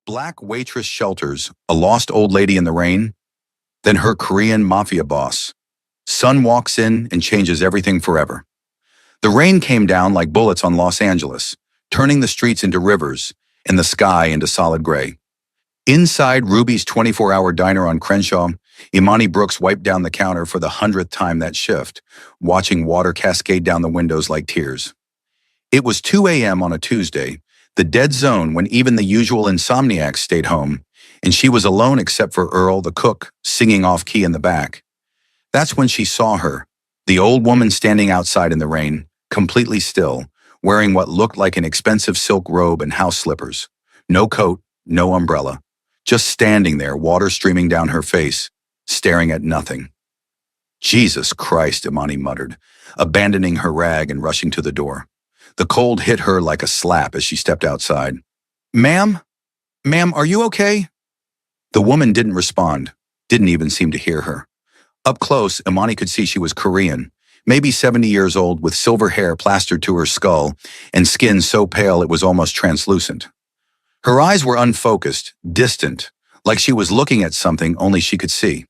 Black Waitress shelters a lost old lady in the rain, then her Korean Mafia boss. Sun walks in and changes everything forever. The rain came down like bullets on Los Angeles, turning the streets into rivers and the sky into solid gray. Inside Ruby's 24-hour diner on Crenshaw, Imani Brooks wiped down the counter for the 100th time that shift, watching water cascade down the windows like tears. It was 2 a.m. on a Tuesday, the dead zone when even the usual insomniacs stayed home, and she was alone except for Earl, the cook, singing off-key in the back. That's when she saw her, the old woman standing outside in the rain, completely still, wearing what looked like an expensive silk robe and house slippers. No coat, no umbrella. Just standing there, water streaming down her face, staring at nothing. Jesus Christ, Imani muttered, abandoning her rag and rushing to the door. The cold hit her like a slap as she stepped outside. Ma'am? Ma'am, are you okay? The woman didn't respond, didn't even seem to hear her. Up close, Imani could see she was Korean, maybe 70 years old with silver hair plastered to her skull and skin so pale it was almost translucent. Her eyes were unfocused, distant, like she was looking at something only she could see.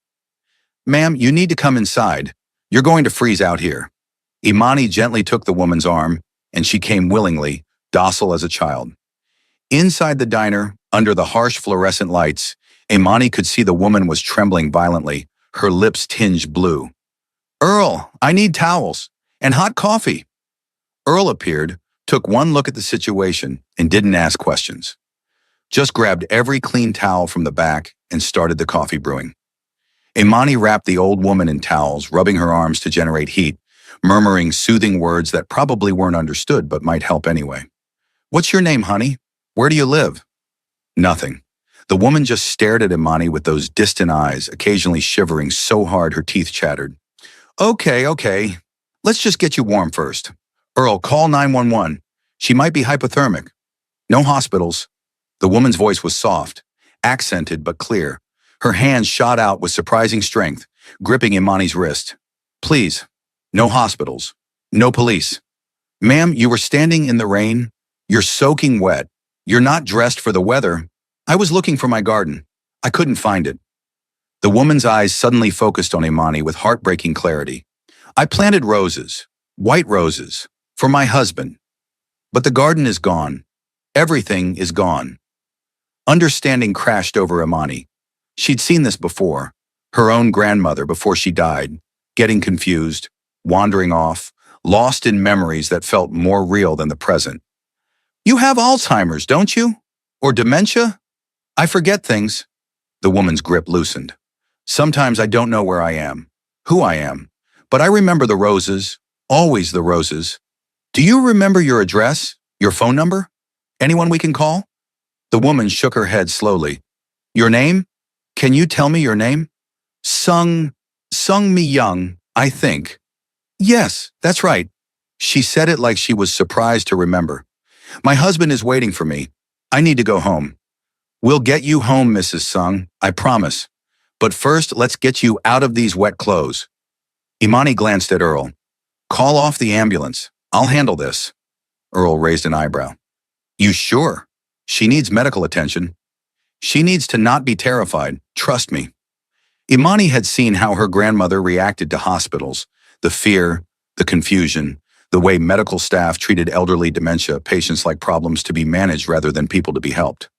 Ma'am, you need to come inside. You're going to freeze out here. Imani gently took the woman's arm, and she came willingly, docile as a child. Inside the diner, under the harsh fluorescent lights, Imani could see the woman was trembling violently, her lips tinged blue. Earl, I need towels and hot coffee. Earl appeared, took one look at the situation, and didn't ask questions. Just grabbed every clean towel from the back and started the coffee brewing. Imani wrapped the old woman in towels, rubbing her arms to generate heat, murmuring soothing words that probably weren't understood but might help anyway. What's your name, honey? Where do you live? Nothing. The woman just stared at Imani with those distant eyes, occasionally shivering so hard her teeth chattered. Okay. Let's just get you warm first. Earl, call 911. She might be hypothermic. No hospitals. The woman's voice was soft, accented but clear. Her hands shot out with surprising strength, gripping Imani's wrist. Please, no hospitals. No police. Ma'am, you were standing in the rain. You're soaking wet. You're not dressed for the weather. I was looking for my garden. I couldn't find it. The woman's eyes suddenly focused on Imani with heartbreaking clarity. I planted roses, white roses, for my husband. But the garden is gone. Everything is gone. Understanding crashed over Imani. She'd seen this before. Her own grandmother before she died, getting confused, wandering off, lost in memories that felt more real than the present. You have Alzheimer's, don't you? Or dementia? I forget things. The woman's grip loosened. Sometimes I don't know where I am, who I am, but I remember the roses, always the roses. Do you remember your address, your phone number? Anyone we can call? The woman shook her head slowly. Your name? Can you tell me your name? Sung Mi Young, I think. Yes, that's right. She said it like she was surprised to remember. My husband is waiting for me. I need to go home. We'll get you home, Mrs. Sung, I promise. But first, let's get you out of these wet clothes. Imani glanced at Earl. Call off the ambulance. I'll handle this. Earl raised an eyebrow. You sure? She needs medical attention. She needs to not be terrified, trust me. Imani had seen how her grandmother reacted to hospitals, the fear, the confusion, the way medical staff treated elderly dementia patients like problems to be managed rather than people to be helped.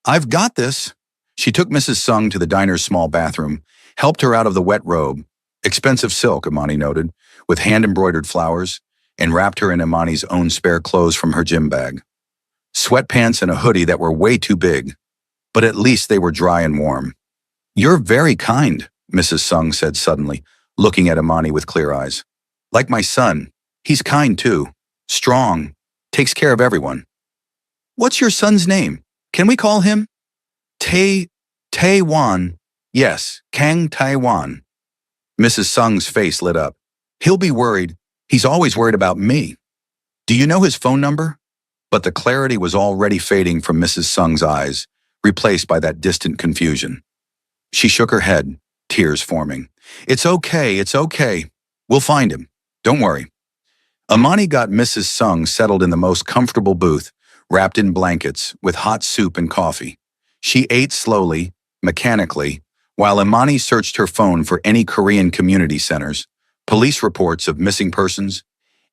I've got this. She took Mrs. Sung to the diner's small bathroom, helped her out of the wet robe, expensive silk, Imani noted, with hand-embroidered flowers, and wrapped her in Imani's own spare clothes from her gym bag. Sweatpants and a hoodie that were way too big, but at least they were dry and warm. You're very kind, Mrs. Sung said suddenly, looking at Imani with clear eyes. Like my son, he's kind too, strong, takes care of everyone. What's your son's name? Can we call him? Taiwan. Yes, Kang Taiwan. Mrs. Sung's face lit up. He'll be worried. He's always worried about me. Do you know his phone number? But the clarity was already fading from Mrs. Sung's eyes, replaced by that distant confusion. She shook her head, tears forming. It's okay. We'll find him. Don't worry. Imani got Mrs. Sung settled in the most comfortable booth, wrapped in blankets, with hot soup and coffee. She ate slowly, mechanically, while Imani searched her phone for any Korean community centers, police reports of missing persons,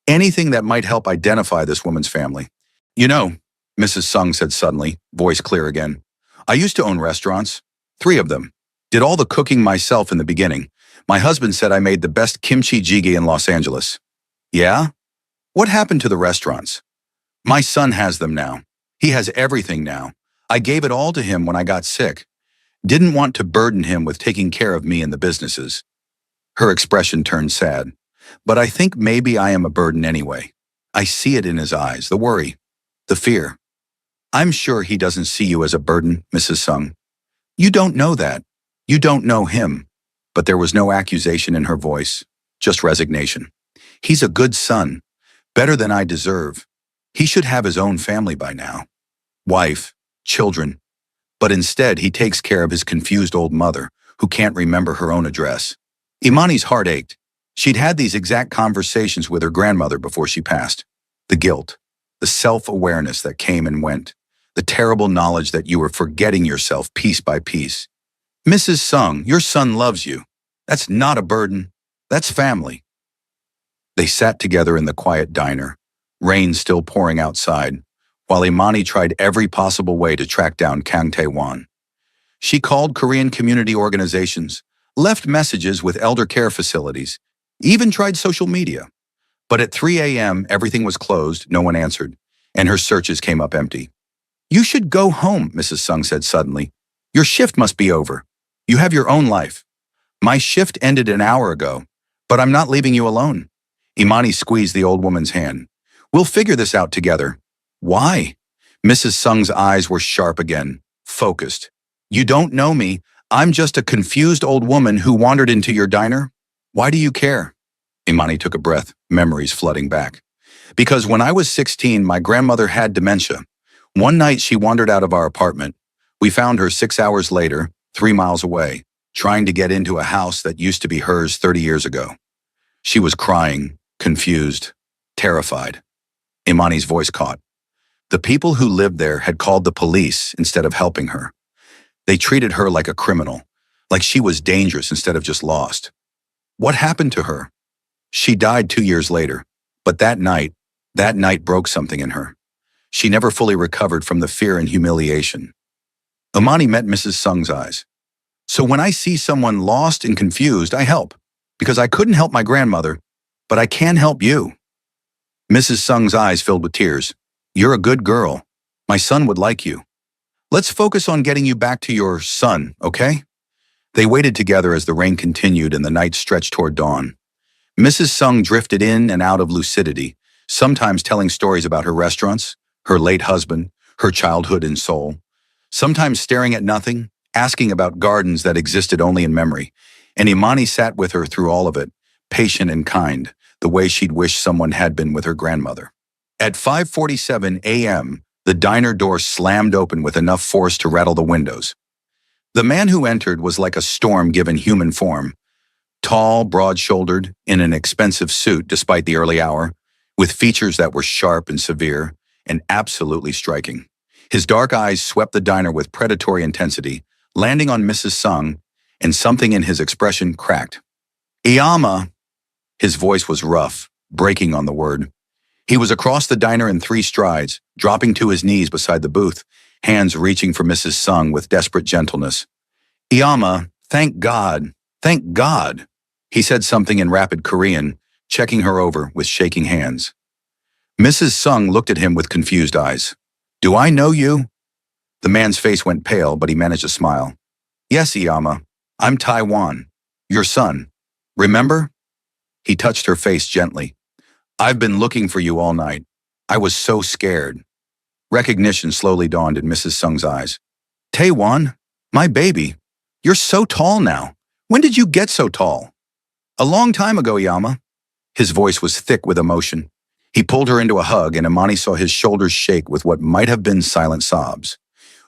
anything that might help identify this woman's family. You know, Mrs. Sung said suddenly, voice clear again. I used to own restaurants. 3 of them. Did all the cooking myself in the beginning. My husband said I made the best kimchi jjigae in Los Angeles. Yeah? What happened to the restaurants? My son has them now. He has everything now. I gave it all to him when I got sick. Didn't want to burden him with taking care of me and the businesses. Her expression turned sad. But I think maybe I am a burden anyway. I see it in his eyes, the worry, the fear. I'm sure he doesn't see you as a burden, Mrs. Sung. You don't know that. You don't know him. But there was no accusation in her voice, just resignation. He's a good son, better than I deserve. He should have his own family by now. Wife, children. But instead, he takes care of his confused old mother, who can't remember her own address. Imani's heart ached. She'd had these exact conversations with her grandmother before she passed. The guilt, the self-awareness that came and went, the terrible knowledge that you were forgetting yourself piece by piece. Mrs. Sung, your son loves you. That's not a burden. That's family. They sat together in the quiet diner, rain still pouring outside, while Imani tried every possible way to track down Kang Tae-won. She called Korean community organizations, left messages with elder care facilities, even tried social media. But at 3 a.m., everything was closed, no one answered, and her searches came up empty. You should go home, Mrs. Sung said suddenly. Your shift must be over. You have your own life. My shift ended an hour ago, but I'm not leaving you alone. Imani squeezed the old woman's hand. We'll figure this out together. Why? Mrs. Sung's eyes were sharp again, focused. You don't know me. I'm just a confused old woman who wandered into your diner. Why do you care? Imani took a breath, memories flooding back. Because when I was 16, my grandmother had dementia. One night she wandered out of our apartment. We found her 6 hours later, 3 miles away, trying to get into a house that used to be hers 30 years ago. She was crying, confused, terrified. Imani's voice caught. The people who lived there had called the police instead of helping her. They treated her like a criminal, like she was dangerous instead of just lost. What happened to her? She died 2 years later, but that night broke something in her. She never fully recovered from the fear and humiliation. Imani met Mrs. Sung's eyes. So when I see someone lost and confused, I help. Because I couldn't help my grandmother, but I can help you. Mrs. Sung's eyes filled with tears. You're a good girl. My son would like you. Let's focus on getting you back to your son, okay? They waited together as the rain continued and the night stretched toward dawn. Mrs. Sung drifted in and out of lucidity, sometimes telling stories about her restaurants, her late husband, her childhood in Seoul, sometimes staring at nothing, asking about gardens that existed only in memory. And Imani sat with her through all of it, patient and kind, the way she'd wished someone had been with her grandmother. At 5:47 a.m., the diner door slammed open with enough force to rattle the windows. The man who entered was like a storm given human form, tall, broad-shouldered, in an expensive suit despite the early hour, with features that were sharp and severe, and absolutely striking. His dark eyes swept the diner with predatory intensity, landing on Mrs. Sung, and something in his expression cracked. Iyama! His voice was rough, breaking on the word. He was across the diner in 3 strides, dropping to his knees beside the booth, hands reaching for Mrs. Sung with desperate gentleness. Iyama, thank God, thank God. He said something in rapid Korean, checking her over with shaking hands. Mrs. Sung looked at him with confused eyes. Do I know you? The man's face went pale, but he managed a smile. Yes, Iyama. I'm Taiwan, your son. Remember? He touched her face gently. I've been looking for you all night. I was so scared. Recognition slowly dawned in Mrs. Sung's eyes. Taewon, my baby, you're so tall now. When did you get so tall? A long time ago, Iyama. His voice was thick with emotion. He pulled her into a hug, and Imani saw his shoulders shake with what might have been silent sobs.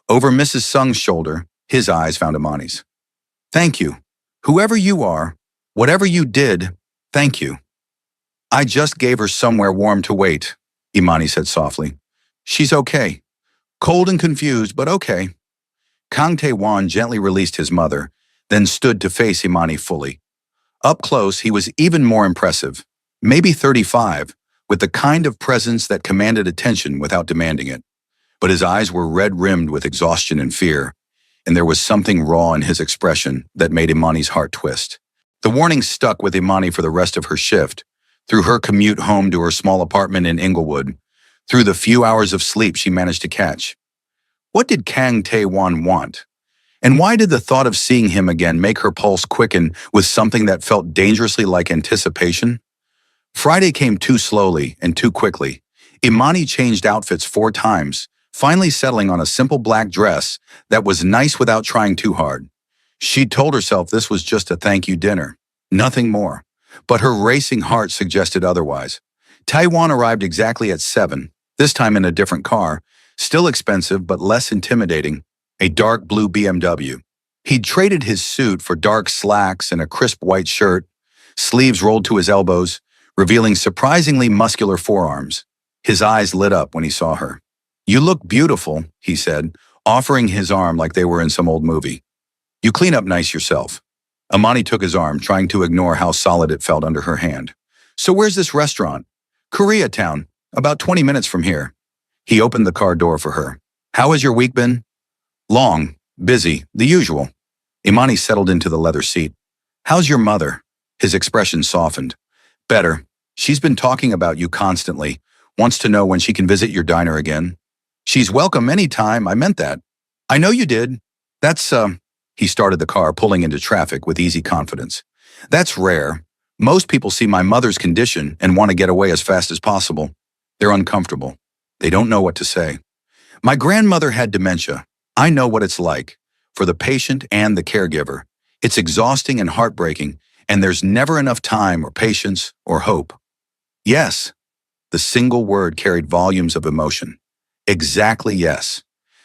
Over Mrs. Sung's shoulder, his eyes found Imani's. Thank you. Whoever you are, whatever you did, thank you. I just gave her somewhere warm to wait, Imani said softly. She's okay. Cold and confused, but okay. Kang Tae-won gently released his mother, then stood to face Imani fully. Up close, he was even more impressive, maybe 35, with the kind of presence that commanded attention without demanding it. But his eyes were red-rimmed with exhaustion and fear, and there was something raw in his expression that made Imani's heart twist. The warning stuck with Imani for the rest of her shift, through her commute home to her small apartment in Inglewood, through the few hours of sleep she managed to catch. What did Kang Tae-won want? And why did the thought of seeing him again make her pulse quicken with something that felt dangerously like anticipation? Friday came too slowly and too quickly. Imani changed outfits 4 times, finally settling on a simple black dress that was nice without trying too hard. She'd told herself this was just a thank you dinner, nothing more. But her racing heart suggested otherwise. Taiwan arrived exactly at 7, this time in a different car, still expensive but less intimidating, a dark blue BMW. He'd traded his suit for dark slacks and a crisp white shirt, sleeves rolled to his elbows, revealing surprisingly muscular forearms. His eyes lit up when he saw her. "You look beautiful," he said, offering his arm like they were in some old movie. "You clean up nice yourself." Imani took his arm, trying to ignore how solid it felt under her hand. "So where's this restaurant?" "Koreatown, about 20 minutes from here." He opened the car door for her. "How has your week been?" "Long, busy, the usual." Imani settled into the leather seat. "How's your mother?" His expression softened. "Better. She's been talking about you constantly. Wants to know when she can visit your diner again." "She's welcome any time, I meant that." "I know you did. That's, He started the car, pulling into traffic with easy confidence. "That's rare. Most people see my mother's condition and want to get away as fast as possible. They're uncomfortable. They don't know what to say. My grandmother had dementia. I know what it's like. For the patient and the caregiver. It's exhausting and heartbreaking, and there's never enough time or patience or hope." "Yes." The single word carried volumes of emotion. "Exactly yes.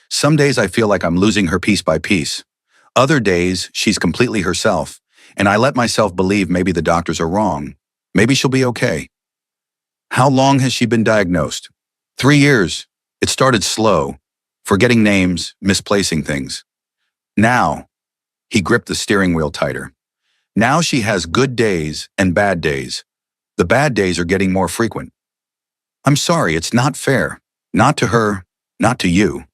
Some days I feel like I'm losing her piece by piece. Other days, she's completely herself, and I let myself believe maybe the doctors are wrong. Maybe she'll be okay." "How long has she been diagnosed?" 3 years. It started slow, forgetting names, misplacing things. Now, he gripped the steering wheel tighter. Now she has good days and bad days. The bad days are getting more frequent. "I'm sorry, it's not fair. Not to her, not to you."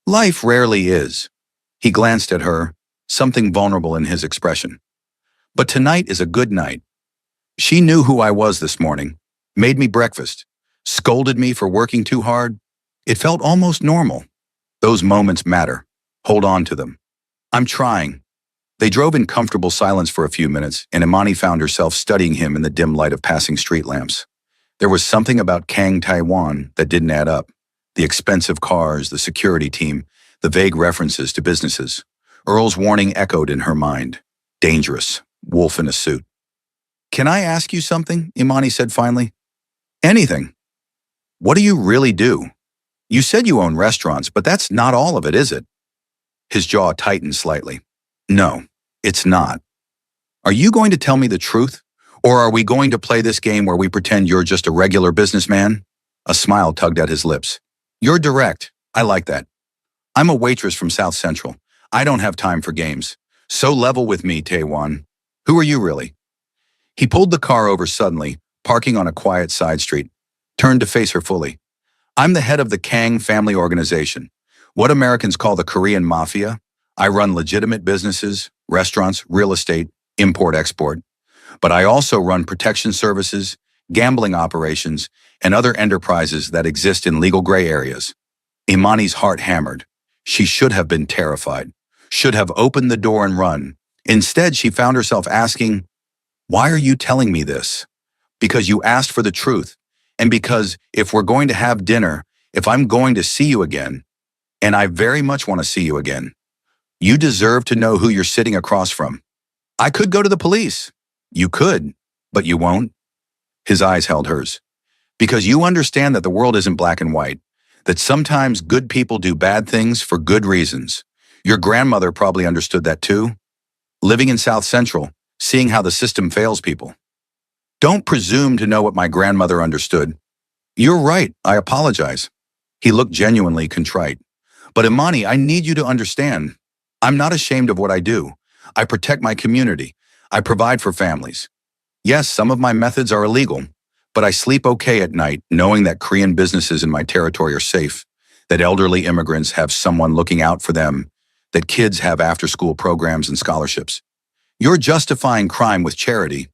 "Life rarely is." He glanced at her, something vulnerable in his expression. "But tonight is a good night. She knew who I was this morning, made me breakfast, scolded me for working too hard. It felt almost normal. Those moments matter. Hold on to them." "I'm trying." They drove in comfortable silence for a few minutes, and Imani found herself studying him in the dim light of passing street lamps. There was something about Kang Tae-won that didn't add up. The expensive cars, the security team, the vague references to businesses. Earl's warning echoed in her mind. Dangerous. Wolf in a suit. "Can I ask you something?" Imani said finally. "Anything." "What do you really do? You said you own restaurants, but that's not all of it, is it?" His jaw tightened slightly. "No, it's not." "Are you going to tell me the truth? Or are we going to play this game where we pretend you're just a regular businessman?" A smile tugged at his lips. "You're direct. I like that. I'm a waitress from South Central. I don't have time for games. So level with me, Taewon. Who are you really?" He pulled the car over suddenly, parking on a quiet side street, turned to face her fully. "I'm the head of the Kang family organization, what Americans call the Korean Mafia. I run legitimate businesses, restaurants, real estate, import-export. But I also run protection services, gambling operations, and other enterprises that exist in legal gray areas." Imani's heart hammered. She should have been terrified, should have opened the door and run. Instead, she found herself asking, "Why are you telling me this?" "Because you asked for the truth, and because if we're going to have dinner, if I'm going to see you again, and I very much want to see you again, you deserve to know who you're sitting across from." "I could go to the police." "You could, but you won't." His eyes held hers. "Because you understand that the world isn't black and white, that sometimes good people do bad things for good reasons. Your grandmother probably understood that too. Living in South Central, seeing how the system fails people." "Don't presume to know what my grandmother understood." "You're right, I apologize." He looked genuinely contrite. But Imani, I need you to understand. I'm not ashamed of what I do. I protect my community. I provide for families. Yes, some of my methods are illegal, but I sleep okay at night knowing that Korean businesses in my territory are safe, that elderly immigrants have someone looking out for them, that kids have after-school programs and scholarships. You're justifying crime with charity.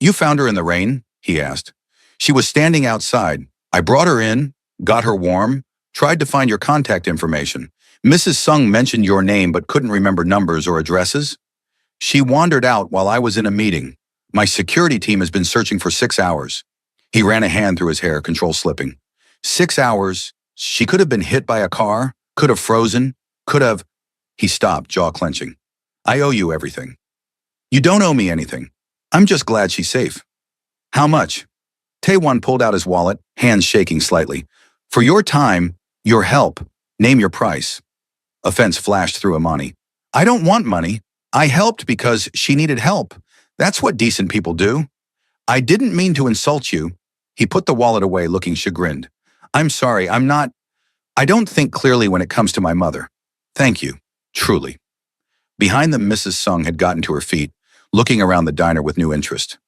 You found her in the rain? He asked. She was standing outside. I brought her in, got her warm, tried to find your contact information. Mrs. Sung mentioned your name but couldn't remember numbers or addresses. She wandered out while I was in a meeting. My security team has been searching for 6 hours. He ran a hand through his hair, control slipping. 6 hours? She could have been hit by a car, could have frozen, could have... He stopped, jaw clenching. I owe you everything. You don't owe me anything. I'm just glad she's safe. How much? Taewon pulled out his wallet, hands shaking slightly. For your time, your help, name your price. Offense flashed through Imani. I don't want money. I helped because she needed help. That's what decent people do. I didn't mean to insult you. He put the wallet away, looking chagrined. I'm sorry, I don't think clearly when it comes to my mother. Thank you, truly. Behind them, Mrs. Sung had gotten to her feet, looking around the diner with new interest.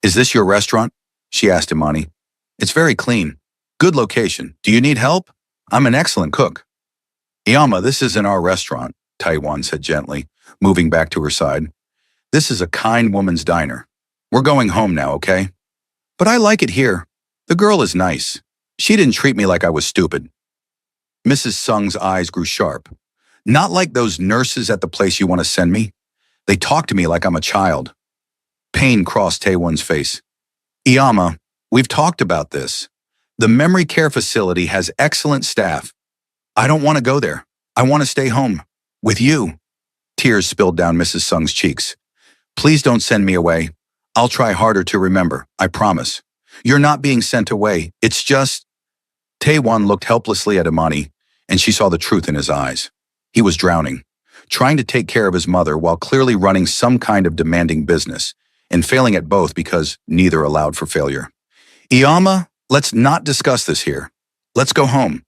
Is this your restaurant? She asked Imani. It's very clean. Good location. Do you need help? I'm an excellent cook. Iyama, this isn't our restaurant, Taewon said gently, moving back to her side. This is a kind woman's diner. We're going home now, okay? But I like it here. The girl is nice. She didn't treat me like I was stupid. Mrs. Sung's eyes grew sharp. Not like those nurses at the place you want to send me. They talk to me like I'm a child. Pain crossed Taewon's face. Iyama, we've talked about this. The memory care facility has excellent staff. I don't want to go there. I want to stay home. With you. Tears spilled down Mrs. Sung's cheeks. Please don't send me away. I'll try harder to remember, I promise. You're not being sent away. It's just... Taewon looked helplessly at Imani, and she saw the truth in his eyes. He was drowning, trying to take care of his mother while clearly running some kind of demanding business, and failing at both because neither allowed for failure. Iyama, let's not discuss this here. Let's go home.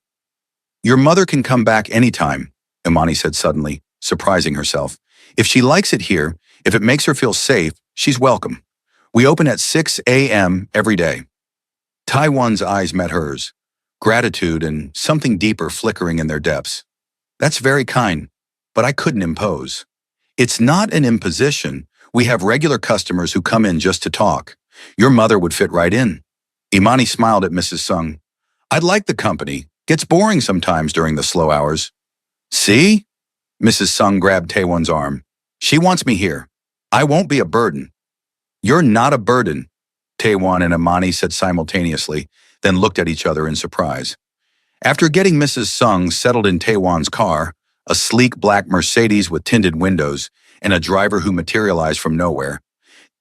Your mother can come back anytime, Imani said suddenly, surprising herself. If she likes it here, if it makes her feel safe, she's welcome. We open at 6 a.m. every day. Taewon's eyes met hers, gratitude and something deeper flickering in their depths. That's very kind, but I couldn't impose. It's not an imposition. We have regular customers who come in just to talk. Your mother would fit right in. Imani smiled at Mrs. Sung. I'd like the company. Gets boring sometimes during the slow hours. See? Mrs. Sung grabbed Taewon's arm. She wants me here. I won't be a burden. You're not a burden, Taewon and Imani said simultaneously, then looked at each other in surprise. After getting Mrs. Sung settled in Taewon's car, a sleek black Mercedes with tinted windows and a driver who materialized from nowhere,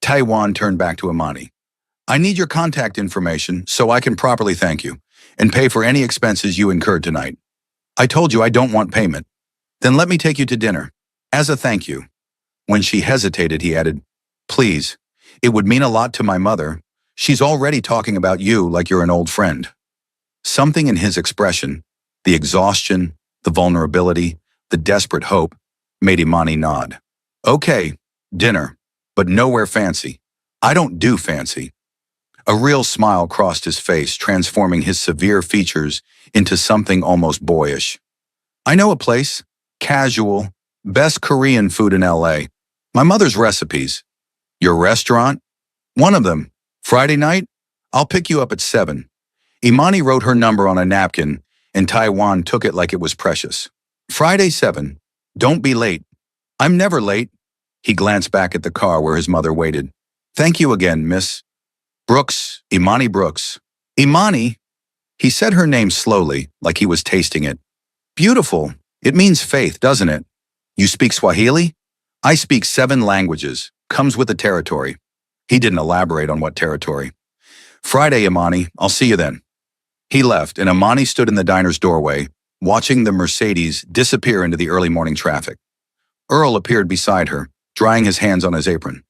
Taewon turned back to Imani. I need your contact information so I can properly thank you and pay for any expenses you incurred tonight. I told you I don't want payment. Then let me take you to dinner. As a thank you. When she hesitated, he added, Please, it would mean a lot to my mother. She's already talking about you like you're an old friend. Something in his expression, the exhaustion, the vulnerability, the desperate hope, made Imani nod. Okay, dinner, but nowhere fancy. I don't do fancy. A real smile crossed his face, transforming his severe features into something almost boyish. I know a place, casual, best Korean food in LA. My mother's recipes. Your restaurant? One of them. Friday night? I'll pick you up at 7. Imani wrote her number on a napkin, and Taewon took it like it was precious. Friday 7. Don't be late. I'm never late. He glanced back at the car where his mother waited. Thank you again, Miss Brooks, Imani Brooks. Imani? He said her name slowly, like he was tasting it. Beautiful. It means faith, doesn't it? You speak Swahili? I speak 7 languages. Comes with the territory. He didn't elaborate on what territory. Friday, Imani. I'll see you then. He left, and Imani stood in the diner's doorway, watching the Mercedes disappear into the early morning traffic. Earl appeared beside her, drying his hands on his apron.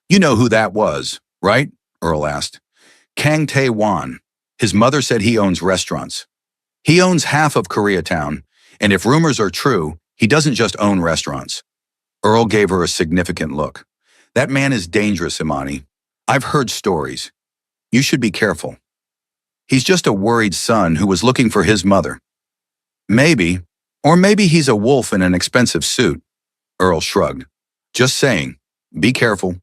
You know who that was, right? Earl asked. Kang Tae-won. His mother said he owns restaurants. He owns half of Koreatown, And if rumors are true, he doesn't just own restaurants. Earl gave her a significant look. That man is dangerous, Imani. I've heard stories. You should be careful. He's just a worried son who was looking for his mother. Maybe, or maybe he's a wolf in an expensive suit. Earl shrugged. Just saying, be careful.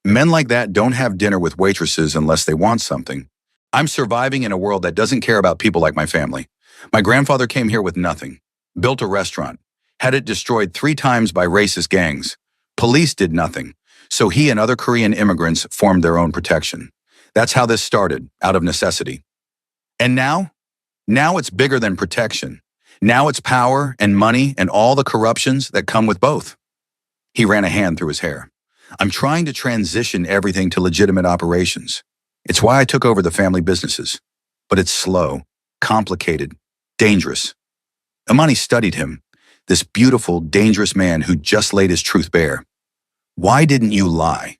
Men like that don't have dinner with waitresses unless they want something. I'm surviving in a world that doesn't care about people like my family. My grandfather came here with nothing, built a restaurant, had it destroyed 3 times by racist gangs. Police did nothing, so he and other Korean immigrants formed their own protection. That's how this started, out of necessity. And now? Now it's bigger than protection. Now it's power and money and all the corruptions that come with both. He ran a hand through his hair. I'm trying to transition everything to legitimate operations. It's why I took over the family businesses. But it's slow, complicated, dangerous. Imani studied him, this beautiful, dangerous man who just laid his truth bare. Why didn't you lie?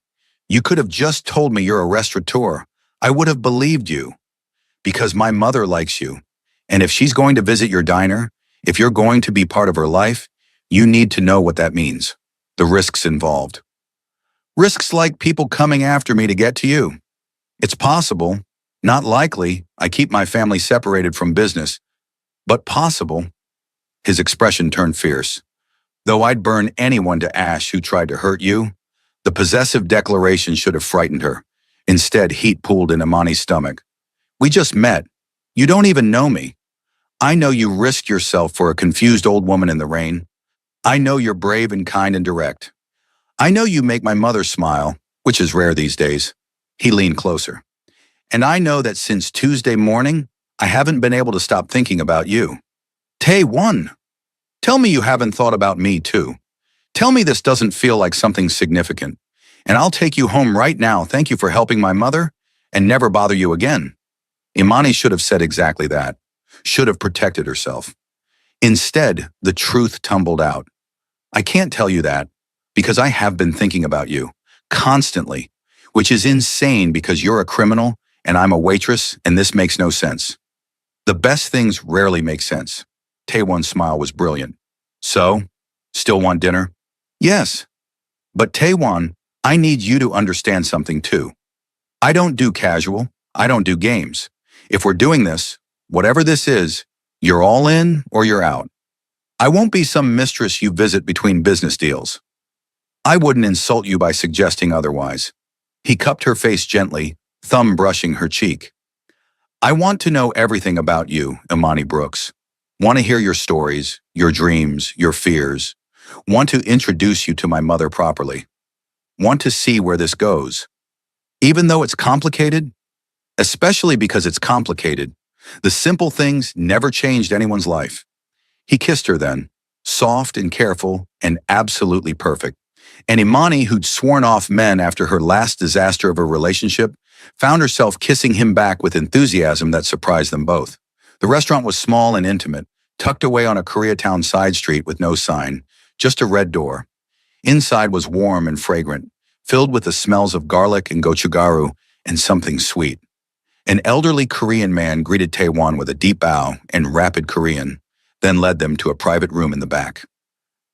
You could have just told me you're a restaurateur. I would have believed you. Because my mother likes you. And if she's going to visit your diner, if you're going to be part of her life, you need to know what that means. The risks involved. Risks like people coming after me to get to you. It's possible, not likely, I keep my family separated from business, but possible. His expression turned fierce. Though I'd burn anyone to ash who tried to hurt you, the possessive declaration should have frightened her. Instead, heat pooled in Imani's stomach. We just met. You don't even know me. I know you risked yourself for a confused old woman in the rain. I know you're brave and kind and direct. I know you make my mother smile, which is rare these days. He leaned closer. And I know that since Tuesday morning, I haven't been able to stop thinking about you. Tae-won, tell me you haven't thought about me too. Tell me this doesn't feel like something significant. And I'll take you home right now. Thank you for helping my mother and never bother you again. Imani should have said exactly that. Should have protected herself. Instead, the truth tumbled out. I can't tell you that because I have been thinking about you constantly, which is insane because you're a criminal and I'm a waitress and this makes no sense. The best things rarely make sense. Taewon's smile was brilliant. So, still want dinner? Yes. But Taewon, I need you to understand something too. I don't do casual. I don't do games. If we're doing this, whatever this is, you're all in or you're out. I won't be some mistress you visit between business deals. I wouldn't insult you by suggesting otherwise. He cupped her face gently, thumb brushing her cheek. I want to know everything about you, Imani Brooks. Want to hear your stories, your dreams, your fears. Want to introduce you to my mother properly. Want to see where this goes. Even though it's complicated, especially because it's complicated, the simple things never changed anyone's life. He kissed her then, soft and careful and absolutely perfect. And Imani, who'd sworn off men after her last disaster of a relationship, found herself kissing him back with enthusiasm that surprised them both. The restaurant was small and intimate, tucked away on a Koreatown side street with no sign, just a red door. Inside was warm and fragrant, filled with the smells of garlic and gochugaru and something sweet. An elderly Korean man greeted Taewon with a deep bow and rapid Korean, then led them to a private room in the back.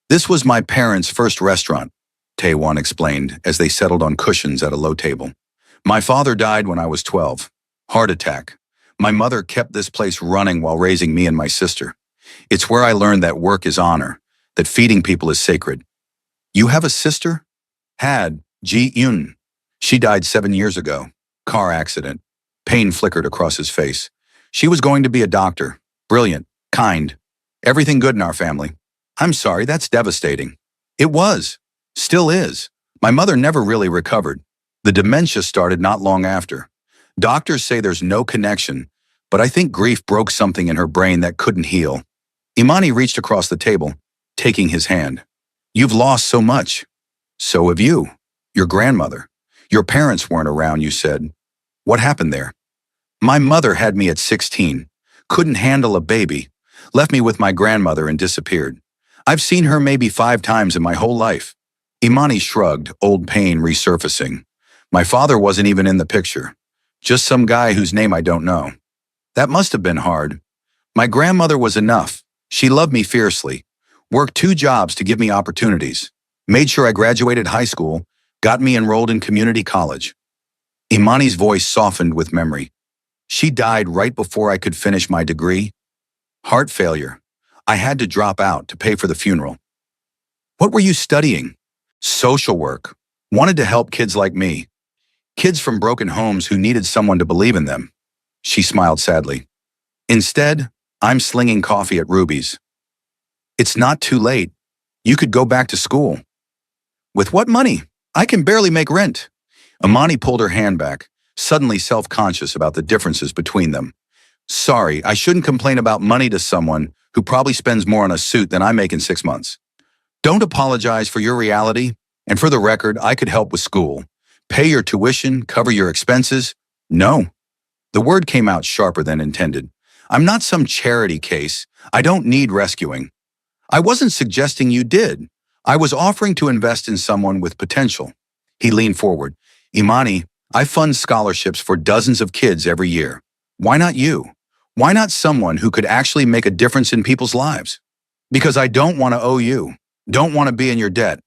This was my parents' first restaurant, Taewon explained as they settled on cushions at a low table. My father died when I was 12. Heart attack. My mother kept this place running while raising me and my sister. It's where I learned that work is honor, that feeding people is sacred. You have a sister? Had, Ji-yoon. She died 7 years ago. Car accident. Pain flickered across his face. She was going to be a doctor. Brilliant. Kind. Everything good in our family. I'm sorry, that's devastating. It was. Still is. My mother never really recovered. The dementia started not long after. Doctors say there's no connection, but I think grief broke something in her brain that couldn't heal. Imani reached across the table, taking his hand. You've lost so much. So have you. Your grandmother. Your parents weren't around, you said. What happened there? My mother had me at 16. Couldn't handle a baby. Left me with my grandmother and disappeared. I've seen her maybe 5 times in my whole life. Imani shrugged, old pain resurfacing. My father wasn't even in the picture. Just some guy whose name I don't know. That must have been hard. My grandmother was enough. She loved me fiercely, worked 2 jobs to give me opportunities, made sure I graduated high school, got me enrolled in community college. Imani's voice softened with memory. She died right before I could finish my degree. Heart failure. I had to drop out to pay for the funeral. What were you studying? Social work. Wanted to help kids like me. Kids from broken homes who needed someone to believe in them. She smiled sadly. Instead, I'm slinging coffee at Ruby's. It's not too late. You could go back to school. With what money? I can barely make rent. Imani pulled her hand back, suddenly self-conscious about the differences between them. Sorry, I shouldn't complain about money to someone who probably spends more on a suit than I make in 6 months. Don't apologize for your reality, and for the record, I could help with school. Pay your tuition, cover your expenses. No. The word came out sharper than intended. I'm not some charity case. I don't need rescuing. I wasn't suggesting you did. I was offering to invest in someone with potential. He leaned forward. Imani, I fund scholarships for dozens of kids every year. Why not you? Why not someone who could actually make a difference in people's lives? Because I don't want to owe you. Don't want to be in your debt.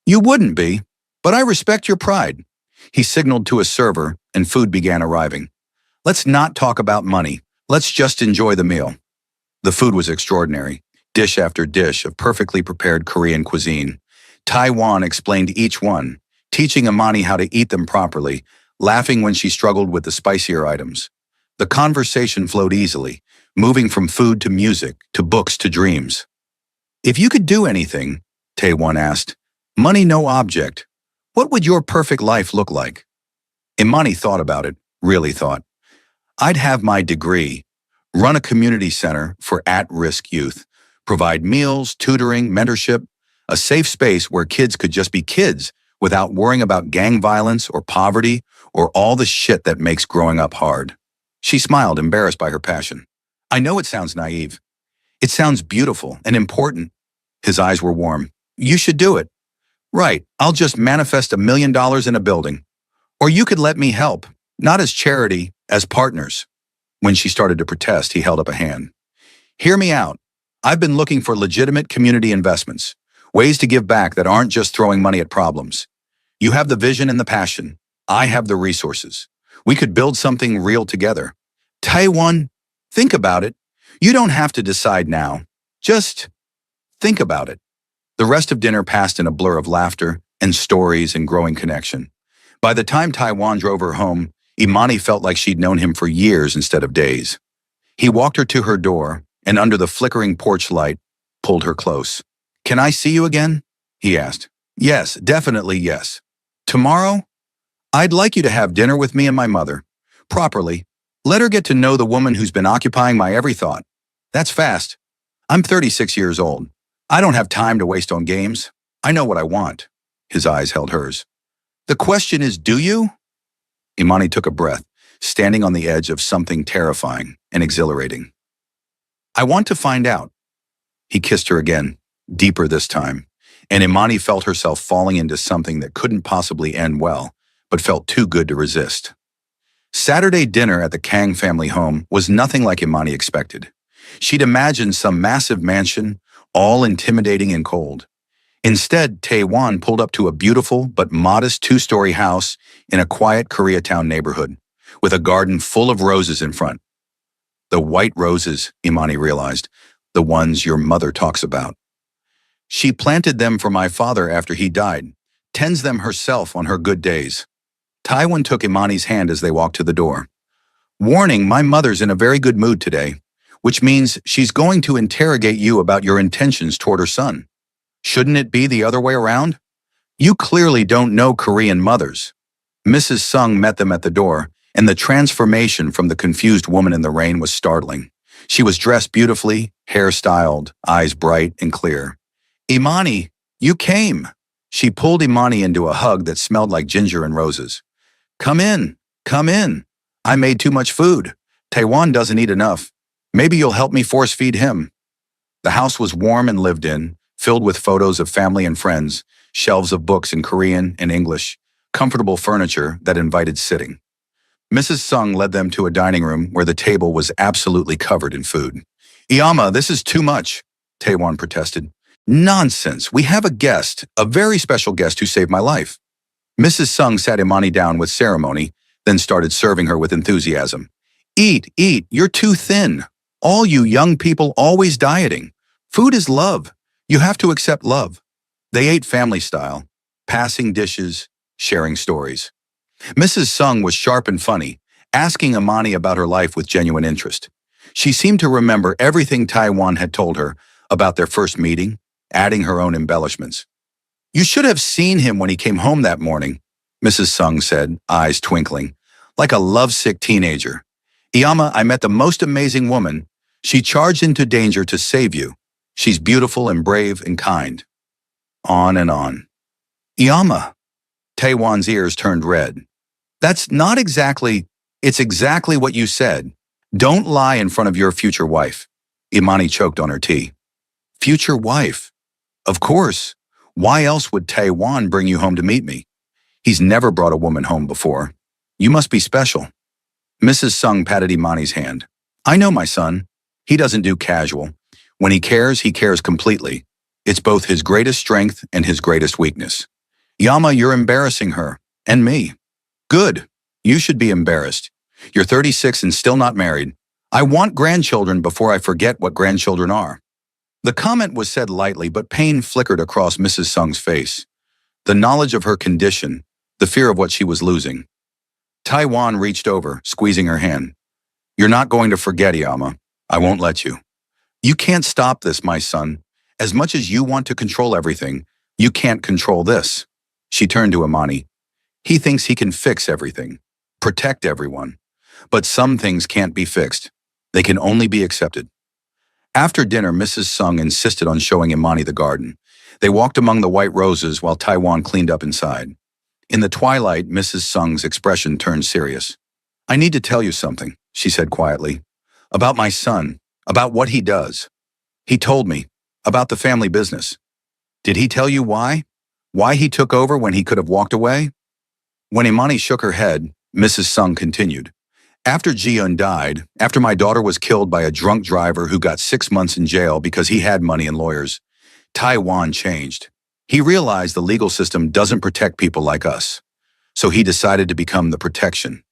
You wouldn't be, but I respect your pride. He signaled to a server, and food began arriving. Let's not talk about money. Let's just enjoy the meal. The food was extraordinary, dish after dish of perfectly prepared Korean cuisine. Taiwan explained each one, teaching Imani how to eat them properly, laughing when she struggled with the spicier items. The conversation flowed easily, moving from food to music, to books to dreams. If you could do anything, Taiwan asked, money no object, what would your perfect life look like? Imani thought about it, really thought. I'd have my degree, run a community center for at-risk youth, provide meals, tutoring, mentorship, a safe space where kids could just be kids without worrying about gang violence or poverty or all the shit that makes growing up hard. She smiled, embarrassed by her passion. I know it sounds naive. It sounds beautiful and important. His eyes were warm. You should do it. Right, I'll just manifest $1 million in a building. Or you could let me help, not as charity, as partners. When she started to protest, he held up a hand. Hear me out. I've been looking for legitimate community investments, ways to give back that aren't just throwing money at problems. You have the vision and the passion. I have the resources. We could build something real together. Taiwan, think about it. You don't have to decide now. Just think about it. The rest of dinner passed in a blur of laughter and stories and growing connection. By the time Taiwan drove her home, Imani felt like she'd known him for years instead of days. He walked her to her door and under the flickering porch light, pulled her close. Can I see you again? He asked. Yes, definitely yes. Tomorrow? I'd like you to have dinner with me and my mother. Properly. Let her get to know the woman who's been occupying my every thought. That's fast. I'm 36 years old. I don't have time to waste on games. I know what I want. His eyes held hers. The question is, do you? Imani took a breath, standing on the edge of something terrifying and exhilarating. I want to find out. He kissed her again, deeper this time, and Imani felt herself falling into something that couldn't possibly end well, but felt too good to resist. Saturday dinner at the Kang family home was nothing like Imani expected. She'd imagined some massive mansion, all intimidating and cold. Instead, Taiwan pulled up to a beautiful but modest 2-story house in a quiet Koreatown neighborhood, with a garden full of roses in front. The white roses, Imani realized, the ones your mother talks about. She planted them for my father after he died, tends them herself on her good days. Taiwan took Imani's hand as they walked to the door. Warning, my mother's in a very good mood today, which means she's going to interrogate you about your intentions toward her son. Shouldn't it be the other way around? You clearly don't know Korean mothers. Mrs. Sung met them at the door, and the transformation from the confused woman in the rain was startling. She was dressed beautifully, hair styled, eyes bright and clear. Imani, you came. She pulled Imani into a hug that smelled like ginger and roses. Come in, come in. I made too much food. Taiwan doesn't eat enough. Maybe you'll help me force feed him. The house was warm and lived in, filled with photos of family and friends, shelves of books in Korean and English, comfortable furniture that invited sitting. Mrs. Sung led them to a dining room where the table was absolutely covered in food. Iyama, this is too much, Taewon protested. Nonsense. We have a guest, a very special guest who saved my life. Mrs. Sung sat Imani down with ceremony, then started serving her with enthusiasm. Eat, eat, you're too thin. All you young people always dieting. Food is love. You have to accept love. They ate family style, passing dishes, sharing stories. Mrs. Sung was sharp and funny, asking Imani about her life with genuine interest. She seemed to remember everything Taiwan had told her about their first meeting, adding her own embellishments. You should have seen him when he came home that morning, Mrs. Sung said, eyes twinkling, like a lovesick teenager. Iyama, I met the most amazing woman. She charged into danger to save you. She's beautiful and brave and kind. On and on. Iyama. Taewon's ears turned red. It's exactly what you said. Don't lie in front of your future wife. Imani choked on her tea. Future wife? Of course. Why else would Taewon bring you home to meet me? He's never brought a woman home before. You must be special. Mrs. Sung patted Imani's hand. I know my son. He doesn't do casual. When he cares completely. It's both his greatest strength and his greatest weakness. Yama, you're embarrassing her. And me. Good. You should be embarrassed. You're 36 and still not married. I want grandchildren before I forget what grandchildren are. The comment was said lightly, but pain flickered across Mrs. Sung's face. The knowledge of her condition, the fear of what she was losing. Taiwan reached over, squeezing her hand. You're not going to forget, Yama. I won't let you. You can't stop this, my son. As much as you want to control everything, you can't control this. She turned to Imani. He thinks he can fix everything, protect everyone. But some things can't be fixed. They can only be accepted. After dinner, Mrs. Sung insisted on showing Imani the garden. They walked among the white roses while Taiwan cleaned up inside. In the twilight, Mrs. Sung's expression turned serious. I need to tell you something, she said quietly. About my son, about what he does. He told me, about the family business. Did he tell you why? Why he took over when he could have walked away? When Imani shook her head, Mrs. Sung continued. After Ji-eun died, after my daughter was killed by a drunk driver who got 6 months in jail because he had money and lawyers, Taiwan changed. He realized the legal system doesn't protect people like us. So he decided to become the protection.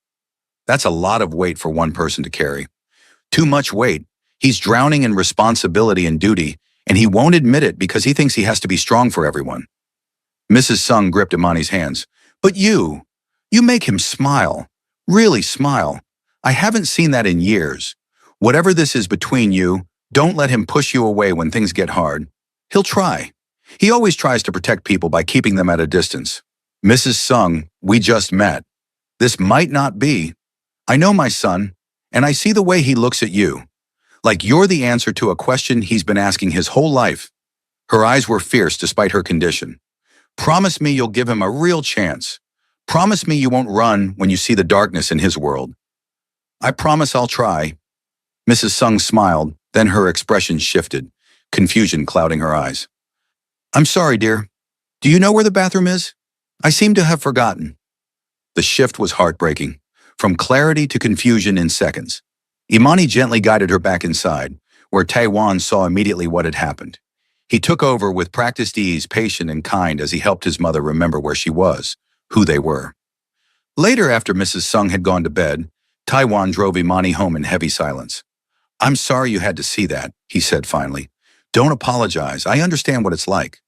That's a lot of weight for one person to carry. Too much weight. He's drowning in responsibility and duty, and he won't admit it because he thinks he has to be strong for everyone. Mrs. Sung gripped Imani's hands. But you make him smile. Really smile. I haven't seen that in years. Whatever this is between you, don't let him push you away when things get hard. He'll try. He always tries to protect people by keeping them at a distance. Mrs. Sung, we just met. This might not be. I know my son, and I see the way he looks at you. Like you're the answer to a question he's been asking his whole life. Her eyes were fierce despite her condition. Promise me you'll give him a real chance. Promise me you won't run when you see the darkness in his world. I promise I'll try. Mrs. Sung smiled, then her expression shifted, confusion clouding her eyes. I'm sorry, dear. Do you know where the bathroom is? I seem to have forgotten. The shift was heartbreaking, from clarity to confusion in seconds. Imani gently guided her back inside, where Taewon saw immediately what had happened. He took over with practiced ease, patient and kind as he helped his mother remember where she was, who they were. Later, after Mrs. Sung had gone to bed, Taiwan drove Imani home in heavy silence. I'm sorry you had to see that, he said finally. Don't apologize. I understand what it's like.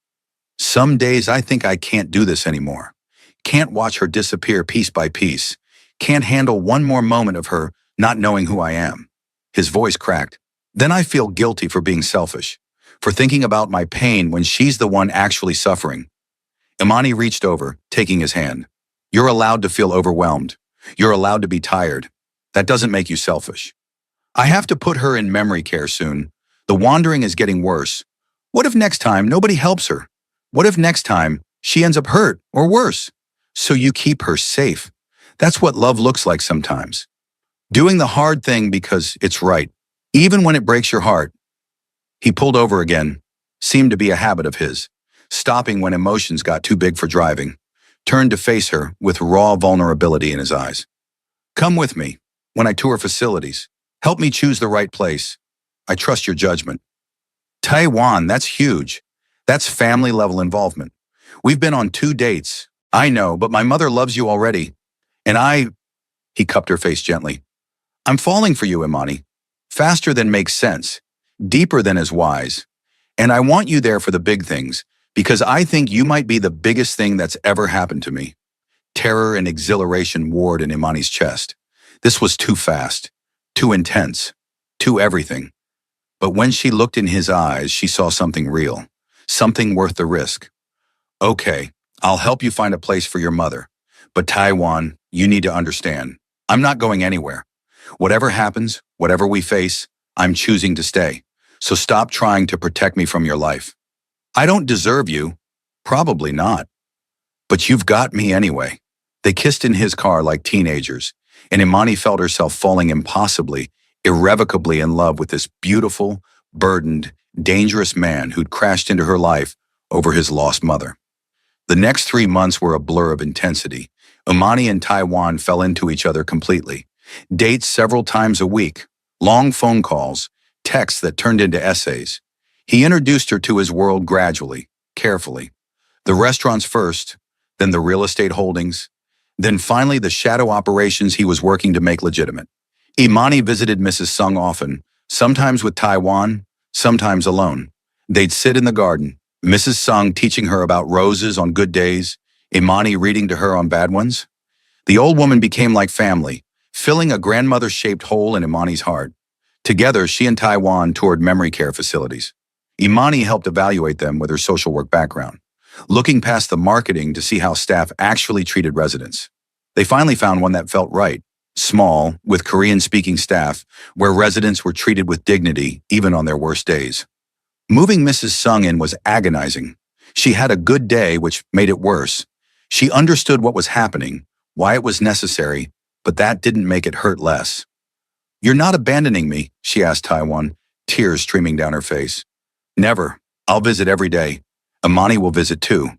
Some days I think I can't do this anymore. Can't watch her disappear piece by piece. Can't handle one more moment of her not knowing who I am. His voice cracked. Then I feel guilty for being selfish, for thinking about my pain when she's the one actually suffering. Imani reached over, taking his hand. You're allowed to feel overwhelmed. You're allowed to be tired. That doesn't make you selfish. I have to put her in memory care soon. The wandering is getting worse. What if next time nobody helps her? What if next time she ends up hurt or worse? So you keep her safe. That's what love looks like sometimes. Doing the hard thing because it's right, even when it breaks your heart. He pulled over again, seemed to be a habit of his, stopping when emotions got too big for driving, turned to face her with raw vulnerability in his eyes. Come with me when I tour facilities. Help me choose the right place. I trust your judgment. Taiwan, that's huge. That's family-level involvement. We've been on 2 dates. I know, but my mother loves you already. And he cupped her face gently. I'm falling for you, Imani. Faster than makes sense. Deeper than is wise. And I want you there for the big things, because I think you might be the biggest thing that's ever happened to me. Terror and exhilaration warred in Imani's chest. This was too fast, too intense, too everything. But when she looked in his eyes, she saw something real, something worth the risk. Okay, I'll help you find a place for your mother. But Taiwan, you need to understand, I'm not going anywhere. Whatever happens, whatever we face, I'm choosing to stay. So stop trying to protect me from your life. I don't deserve you. Probably not. But you've got me anyway. They kissed in his car like teenagers, and Imani felt herself falling impossibly, irrevocably in love with this beautiful, burdened, dangerous man who'd crashed into her life over his lost mother. The next 3 months were a blur of intensity. Imani and Taiwan fell into each other completely. Dates several times a week, long phone calls, texts that turned into essays. He introduced her to his world gradually, carefully. The restaurants first, then the real estate holdings, then finally the shadow operations he was working to make legitimate. Imani visited Mrs. Sung often, sometimes with Taiwan, sometimes alone. They'd sit in the garden, Mrs. Sung teaching her about roses on good days, Imani reading to her on bad ones. The old woman became like family, filling a grandmother-shaped hole in Imani's heart. Together, she and Taiwan toured memory care facilities. Imani helped evaluate them with her social work background, looking past the marketing to see how staff actually treated residents. They finally found one that felt right, small, with Korean-speaking staff, where residents were treated with dignity even on their worst days. Moving Mrs. Sung in was agonizing. She had a good day, which made it worse. She understood what was happening, why it was necessary, but that didn't make it hurt less. You're not abandoning me, she asked Taiwan, tears streaming down her face. Never. I'll visit every day. Imani will visit too.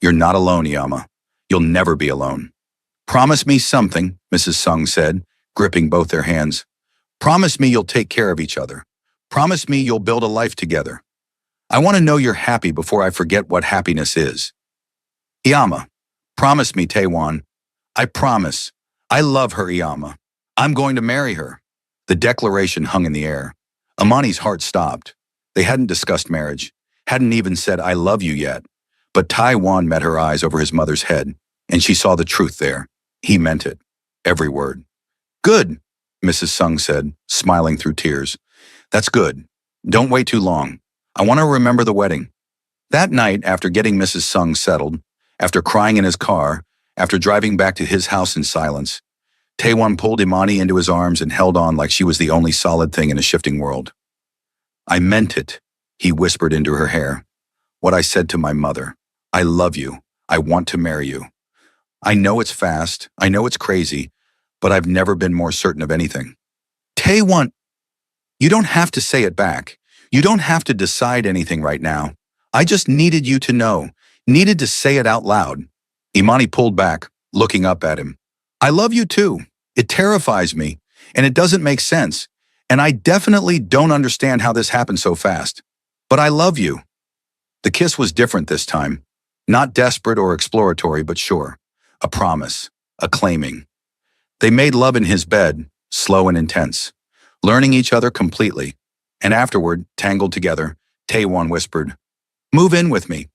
You're not alone, Yama. You'll never be alone. Promise me something, Mrs. Sung said, gripping both their hands. Promise me you'll take care of each other. Promise me you'll build a life together. I want to know you're happy before I forget what happiness is. Iyama, promise me, Taiwan. I promise. I love her, Iyama. I'm going to marry her. The declaration hung in the air. Imani's heart stopped. They hadn't discussed marriage, hadn't even said I love you yet. But Taiwan met her eyes over his mother's head, and she saw the truth there. He meant it. Every word. Good, Mrs. Sung said, smiling through tears. That's good. Don't wait too long. I want to remember the wedding. That night, after getting Mrs. Sung settled, after crying in his car, after driving back to his house in silence, Taewon pulled Imani into his arms and held on like she was the only solid thing in a shifting world. I meant it, he whispered into her hair. What I said to my mother. I love you. I want to marry you. I know it's fast. I know it's crazy, but I've never been more certain of anything. Taewon, you don't have to say it back. You don't have to decide anything right now. I just needed you to know, needed to say it out loud. Imani pulled back, looking up at him. I love you too. It terrifies me, and it doesn't make sense, and I definitely don't understand how this happened so fast. But I love you. The kiss was different this time. Not desperate or exploratory, but sure. A promise. A claiming. They made love in his bed, slow and intense, learning each other completely. And afterward, tangled together, Taewon whispered, Move in with me.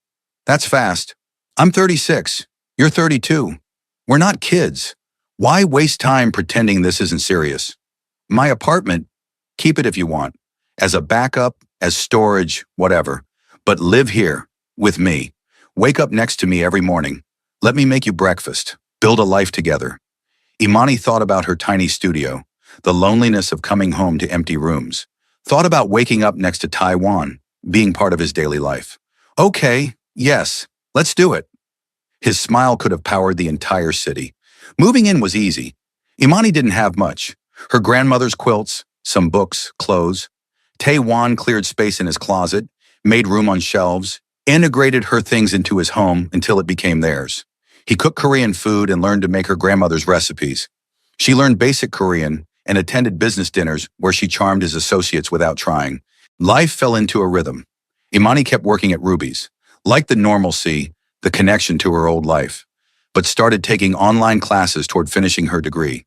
That's fast. I'm 36. You're 32. We're not kids. Why waste time pretending this isn't serious? My apartment, keep it if you want. As a backup, as storage, whatever. But live here, with me. Wake up next to me every morning. Let me make you breakfast. Build a life together. Imani thought about her tiny studio, the loneliness of coming home to empty rooms. Thought about waking up next to Taiwan, being part of his daily life. Okay, yes, let's do it. His smile could have powered the entire city. Moving in was easy. Imani didn't have much. Her grandmother's quilts, some books, clothes. Taewon cleared space in his closet, made room on shelves, integrated her things into his home until it became theirs. He cooked Korean food and learned to make her grandmother's recipes. She learned basic Korean, and attended business dinners where she charmed his associates without trying. Life fell into a rhythm. Imani kept working at Ruby's, liked the normalcy, the connection to her old life, but started taking online classes toward finishing her degree.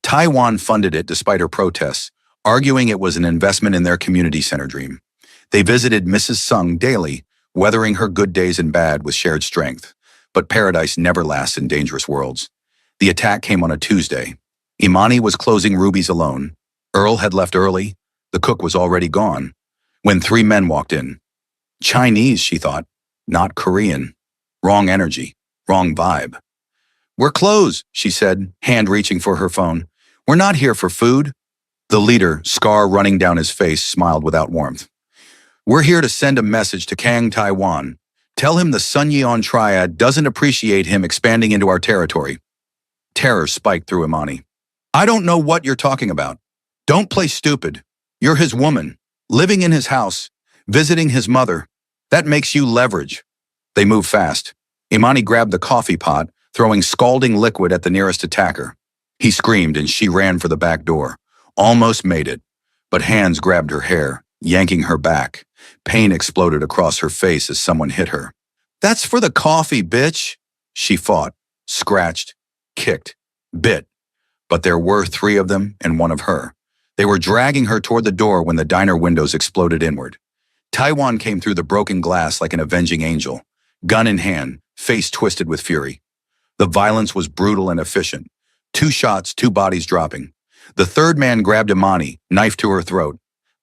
Taiwan funded it despite her protests, arguing it was an investment in their community center dream. They visited Mrs. Sung daily, weathering her good days and bad with shared strength. But paradise never lasts in dangerous worlds. The attack came on a Tuesday. Imani was closing Ruby's alone. Earl had left early. The cook was already gone. When three men walked in. Chinese, she thought, not Korean. Wrong energy, wrong vibe. "We're closed," she said, hand reaching for her phone. "We're not here for food." The leader, scar running down his face, smiled without warmth. "We're here to send a message to Kang Taiwan. Tell him the Sun Yeon Triad doesn't appreciate him expanding into our territory." Terror spiked through Imani. "I don't know what you're talking about. Don't play stupid. You're his woman, living in his house, visiting his mother. That makes you leverage." They moved fast. Imani grabbed the coffee pot, throwing scalding liquid at the nearest attacker. He screamed and she ran for the back door. Almost made it, but hands grabbed her hair, yanking her back. Pain exploded across her face as someone hit her. "That's for the coffee, bitch." She fought, scratched, kicked, bit. But there were three of them and one of her. They were dragging her toward the door when the diner windows exploded inward. Taiwan came through the broken glass like an avenging angel, gun in hand, face twisted with fury. The violence was brutal and efficient. 2 shots, 2 bodies dropping. The third man grabbed Imani, knife to her throat.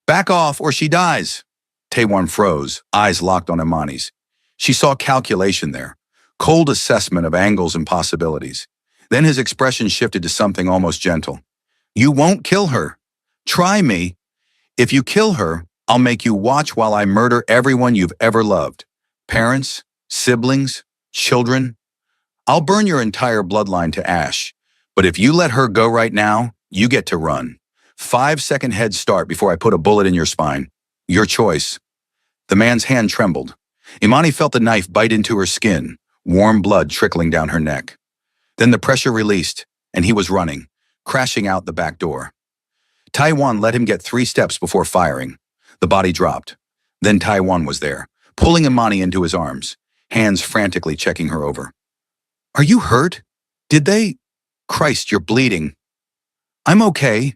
"Back off or she dies." Taiwan froze, eyes locked on Imani's. She saw calculation there, cold assessment of angles and possibilities. Then his expression shifted to something almost gentle. "You won't kill her. Try me. If you kill her, I'll make you watch while I murder everyone you've ever loved. Parents, siblings, children. I'll burn your entire bloodline to ash. But if you let her go right now, you get to run. 5-second head start before I put a bullet in your spine. Your choice." The man's hand trembled. Imani felt the knife bite into her skin, warm blood trickling down her neck. Then the pressure released, and he was running, crashing out the back door. Taiwan let him get 3 steps before firing. The body dropped. Then Taiwan was there, pulling Imani into his arms, hands frantically checking her over. "Are you hurt? Did they? Christ, you're bleeding." I'm okay.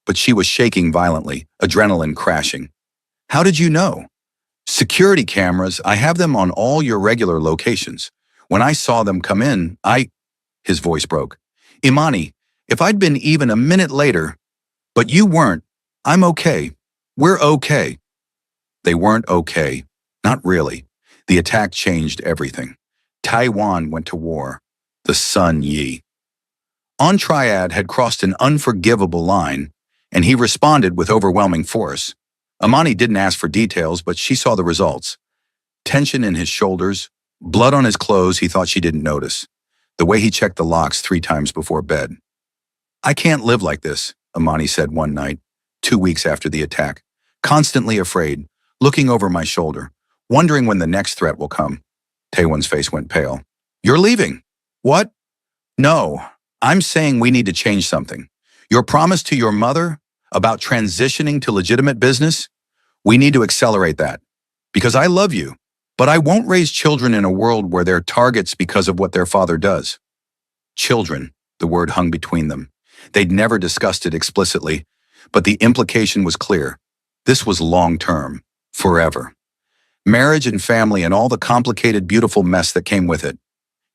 But she was shaking violently, adrenaline crashing. "How did you know?" "Security cameras, I have them on all your regular locations. When I saw them come in, His voice broke. "Imani, if I'd been even a minute later..." "But you weren't. I'm okay. We're okay." They weren't okay. Not really. The attack changed everything. Taiwan went to war. The Sun Yi. On Triad had crossed an unforgivable line, and he responded with overwhelming force. Imani didn't ask for details, but she saw the results. Tension in his shoulders, blood on his clothes he thought she didn't notice. The way he checked the locks 3 times before bed. "I can't live like this," Imani said one night, 2 weeks after the attack. "Constantly afraid, looking over my shoulder, wondering when the next threat will come." Taewon's face went pale. "You're leaving." "What?" "No, I'm saying we need to change something. Your promise to your mother about transitioning to legitimate business, we need to accelerate that. Because I love you, but I won't raise children in a world where they're targets because of what their father does." Children, the word hung between them. They'd never discussed it explicitly, but the implication was clear. This was long-term, forever. Marriage and family and all the complicated, beautiful mess that came with it.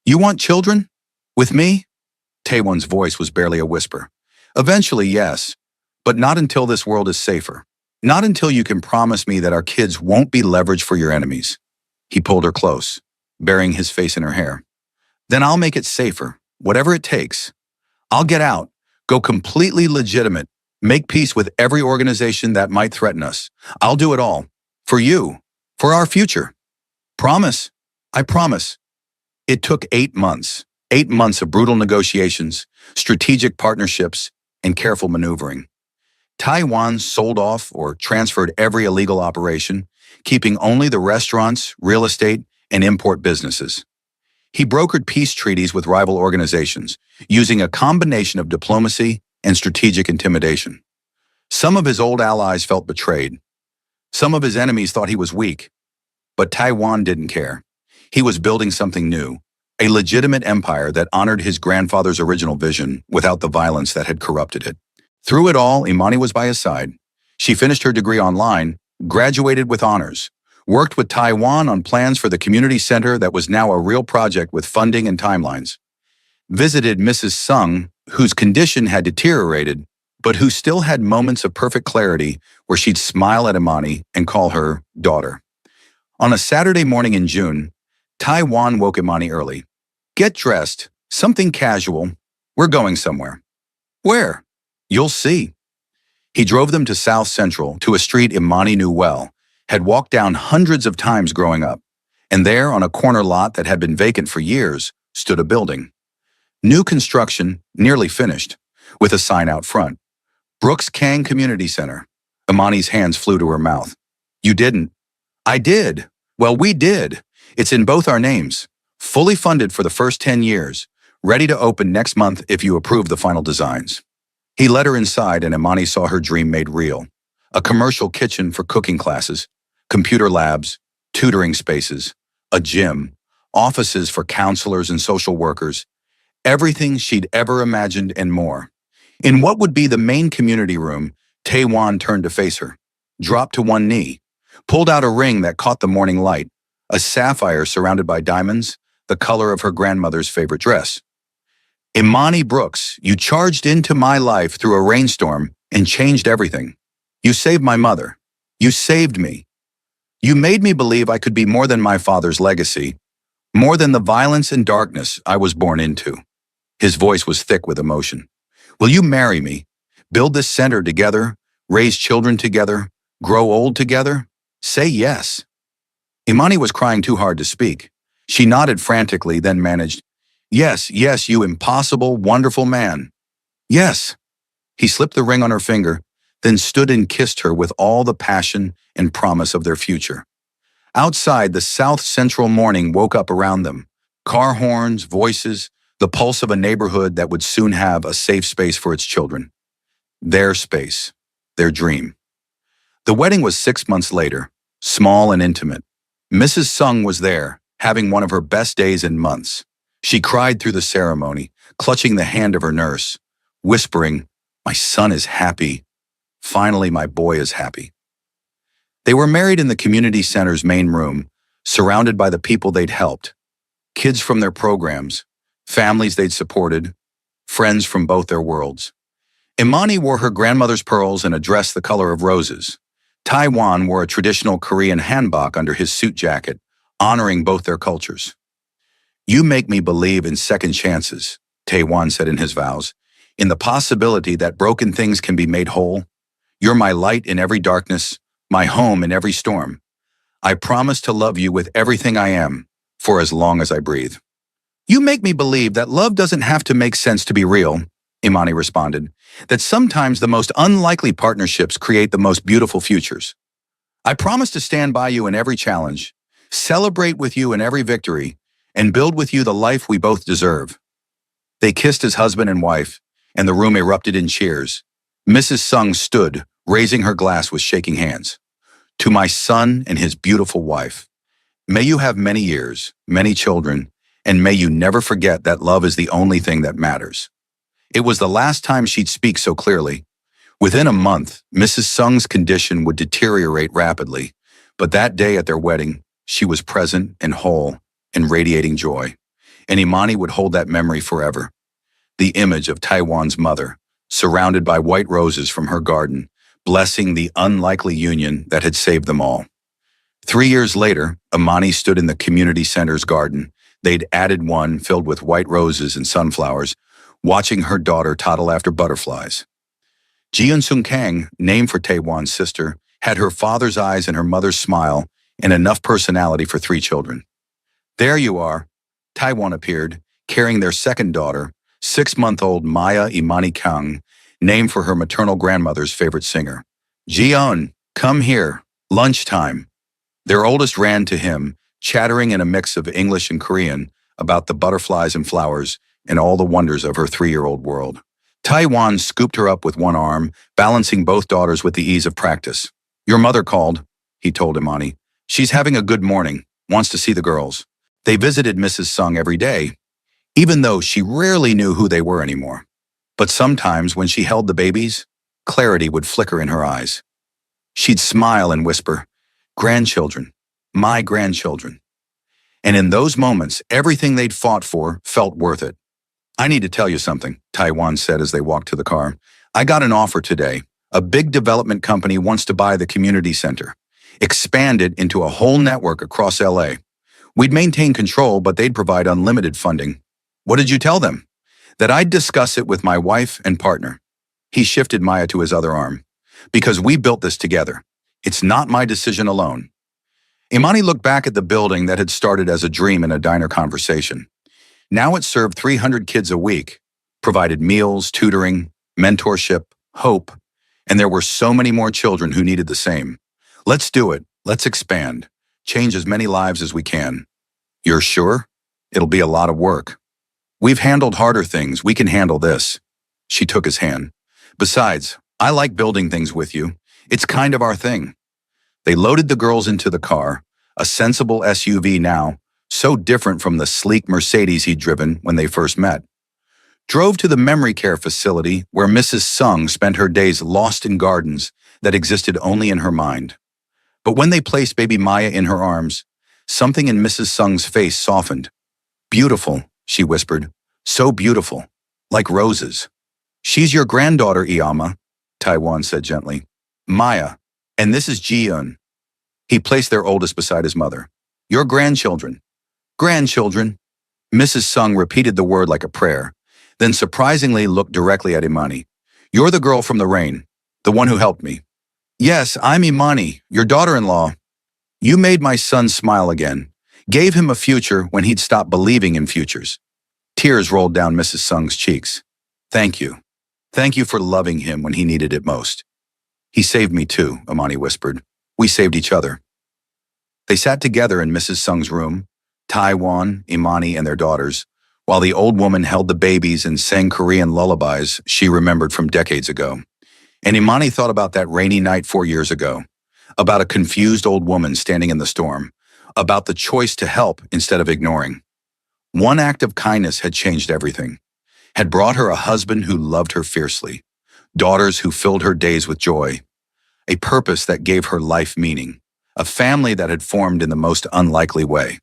"You want children? With me?" Taewon's voice was barely a whisper. "Eventually, yes, but not until this world is safer. Not until you can promise me that our kids won't be leverage for your enemies." He pulled her close, burying his face in her hair. "Then I'll make it safer, whatever it takes. I'll get out, go completely legitimate, make peace with every organization that might threaten us. I'll do it all. For you, for our future. Promise. I promise." It took 8 months. 8 months of brutal negotiations, strategic partnerships, and careful maneuvering. Taiwan sold off or transferred every illegal operation, keeping only the restaurants, real estate, and import businesses. He brokered peace treaties with rival organizations, using a combination of diplomacy, and strategic intimidation. Some of his old allies felt betrayed. Some of his enemies thought he was weak. But Taiwan didn't care. He was building something new, a legitimate empire that honored his grandfather's original vision without the violence that had corrupted it. Through it all, Imani was by his side. She finished her degree online, graduated with honors, worked with Taiwan on plans for the community center that was now a real project with funding and timelines, visited Mrs. Sung, whose condition had deteriorated, but who still had moments of perfect clarity where she'd smile at Imani and call her daughter. On a Saturday morning in June, Taiwan woke Imani early. Get dressed, something casual. We're going somewhere. Where? You'll see. He drove them to South Central, to a street Imani knew well, had walked down hundreds of times growing up. And there, on a corner lot that had been vacant for years, stood a building. New construction, nearly finished, with a sign out front. Brooks Kang Community Center. Imani's hands flew to her mouth. You didn't. I did. Well, we did. It's in both our names. Fully funded for the first 10 years. Ready to open next month if you approve the final designs. He led her inside and Imani saw her dream made real. A commercial kitchen for cooking classes, computer labs, tutoring spaces, a gym, offices for counselors and social workers, everything she'd ever imagined and more. In what would be the main community room, Taewon turned to face her, dropped to one knee, pulled out a ring that caught the morning light, a sapphire surrounded by diamonds, the color of her grandmother's favorite dress. Imani Brooks, you charged into my life through a rainstorm and changed everything. You saved my mother. You saved me. You made me believe I could be more than my father's legacy, more than the violence and darkness I was born into. His voice was thick with emotion. Will you marry me? Build this center together, raise children together, grow old together? Say yes. Imani was crying too hard to speak. She nodded frantically, then managed, Yes, yes, you impossible, wonderful man. Yes. He slipped the ring on her finger, then stood and kissed her with all the passion and promise of their future. Outside, the South Central morning woke up around them. Car horns, voices, the pulse of a neighborhood that would soon have a safe space for its children. Their space, their dream. The wedding was 6 months later, small and intimate. Mrs. Sung was there, having one of her best days in months. She cried through the ceremony, clutching the hand of her nurse, whispering, My son is happy. Finally, my boy is happy. They were married in the community center's main room, surrounded by the people they'd helped, kids from their programs, families they'd supported, friends from both their worlds. Imani wore her grandmother's pearls and a dress the color of roses. Taiwan wore a traditional Korean hanbok under his suit jacket, honoring both their cultures. You make me believe in second chances, Taiwan said in his vows, in the possibility that broken things can be made whole. You're my light in every darkness, my home in every storm. I promise to love you with everything I am, for as long as I breathe. You make me believe that love doesn't have to make sense to be real, Imani responded, that sometimes the most unlikely partnerships create the most beautiful futures. I promise to stand by you in every challenge, celebrate with you in every victory, and build with you the life we both deserve. They kissed as husband and wife, and the room erupted in cheers. Mrs. Sung stood, raising her glass with shaking hands. To my son and his beautiful wife, may you have many years, many children, and may you never forget that love is the only thing that matters. It was the last time she'd speak so clearly. Within a month, Mrs. Sung's condition would deteriorate rapidly, but that day at their wedding, she was present and whole and radiating joy. And Imani would hold that memory forever. The image of Taiwan's mother, surrounded by white roses from her garden, blessing the unlikely union that had saved them all. 3 years later, Imani stood in the community center's garden. They'd added one filled with white roses and sunflowers, watching her daughter toddle after butterflies. Jeon Sung Kang, named for Taewon's sister, had her father's eyes and her mother's smile and enough personality for 3 children. There you are. Taewon appeared, carrying their second daughter, 6-month-old Maya Imani Kang, named for her maternal grandmother's favorite singer. Jeon, come here. Lunchtime. Their oldest ran to him, chattering in a mix of English and Korean about the butterflies and flowers and all the wonders of her 3-year-old world. Taiwan scooped her up with one arm, balancing both daughters with the ease of practice. Your mother called, he told Imani. She's having a good morning, wants to see the girls. They visited Mrs. Sung every day, even though she rarely knew who they were anymore. But sometimes when she held the babies, clarity would flicker in her eyes. She'd smile and whisper, grandchildren, my grandchildren. And in those moments, everything they'd fought for felt worth it. I need to tell you something, Taiwan said as they walked to the car. I got an offer today. A big development company wants to buy the community center, expand it into a whole network across LA. We'd maintain control, but they'd provide unlimited funding. What did you tell them? That I'd discuss it with my wife and partner. He shifted Maya to his other arm. Because we built this together. It's not my decision alone. Imani looked back at the building that had started as a dream in a diner conversation. Now it served 300 kids a week, provided meals, tutoring, mentorship, hope, and there were so many more children who needed the same. Let's do it. Let's expand. Change as many lives as we can. You're sure? It'll be a lot of work. We've handled harder things. We can handle this. She took his hand. Besides, I like building things with you. It's kind of our thing. They loaded the girls into the car, a sensible SUV now, so different from the sleek Mercedes he'd driven when they first met. Drove to the memory care facility where Mrs. Sung spent her days lost in gardens that existed only in her mind. But when they placed baby Maya in her arms, something in Mrs. Sung's face softened. Beautiful, she whispered. So beautiful. Like roses. She's your granddaughter, Iyama, Taiwan said gently. Maya, and this is Ji-eun. He placed their oldest beside his mother. Your grandchildren. Grandchildren. Mrs. Sung repeated the word like a prayer, then surprisingly looked directly at Imani. You're the girl from the rain, the one who helped me. Yes, I'm Imani, your daughter-in-law. You made my son smile again, gave him a future when he'd stopped believing in futures. Tears rolled down Mrs. Sung's cheeks. Thank you. Thank you for loving him when he needed it most. He saved me too, Imani whispered. We saved each other. They sat together in Mrs. Sung's room, Taiwan, Imani, and their daughters, while the old woman held the babies and sang Korean lullabies she remembered from decades ago. And Imani thought about that rainy night 4 years ago, about a confused old woman standing in the storm, about the choice to help instead of ignoring. One act of kindness had changed everything, had brought her a husband who loved her fiercely, daughters who filled her days with joy, a purpose that gave her life meaning, a family that had formed in the most unlikely way.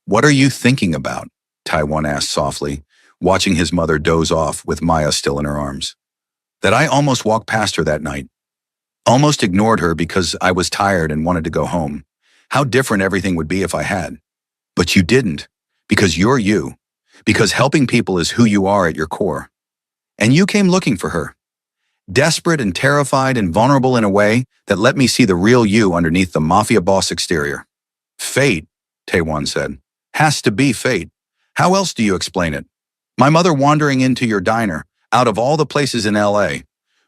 What are you thinking about? Taiwan asked softly, watching his mother doze off with Maya still in her arms. That I almost walked past her that night. Almost ignored her because I was tired and wanted to go home. How different everything would be if I had. But you didn't, because you're you, because helping people is who you are at your core. And you came looking for her. Desperate and terrified and vulnerable in a way that let me see the real you underneath the Mafia boss exterior. Fate, Taiwan said. Has to be fate. How else do you explain it? My mother wandering into your diner, out of all the places in LA,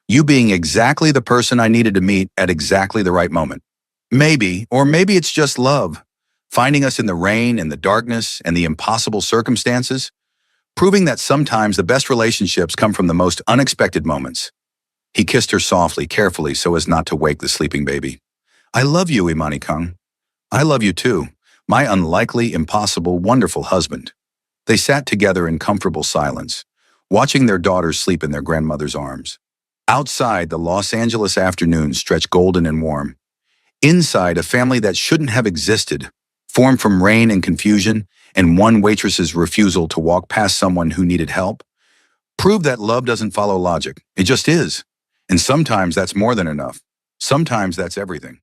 you being exactly the person I needed to meet at exactly the right moment. Maybe, or maybe it's just love, finding us in the rain and the darkness and the impossible circumstances, proving that sometimes the best relationships come from the most unexpected moments. He kissed her softly, carefully, so as not to wake the sleeping baby. I love you, Imani-kung. I love you too, my unlikely, impossible, wonderful husband. They sat together in comfortable silence, watching their daughters sleep in their grandmother's arms. Outside, the Los Angeles afternoon stretched golden and warm. Inside, a family that shouldn't have existed, formed from rain and confusion, and one waitress's refusal to walk past someone who needed help, proved that love doesn't follow logic. It just is. And sometimes that's more than enough. Sometimes that's everything.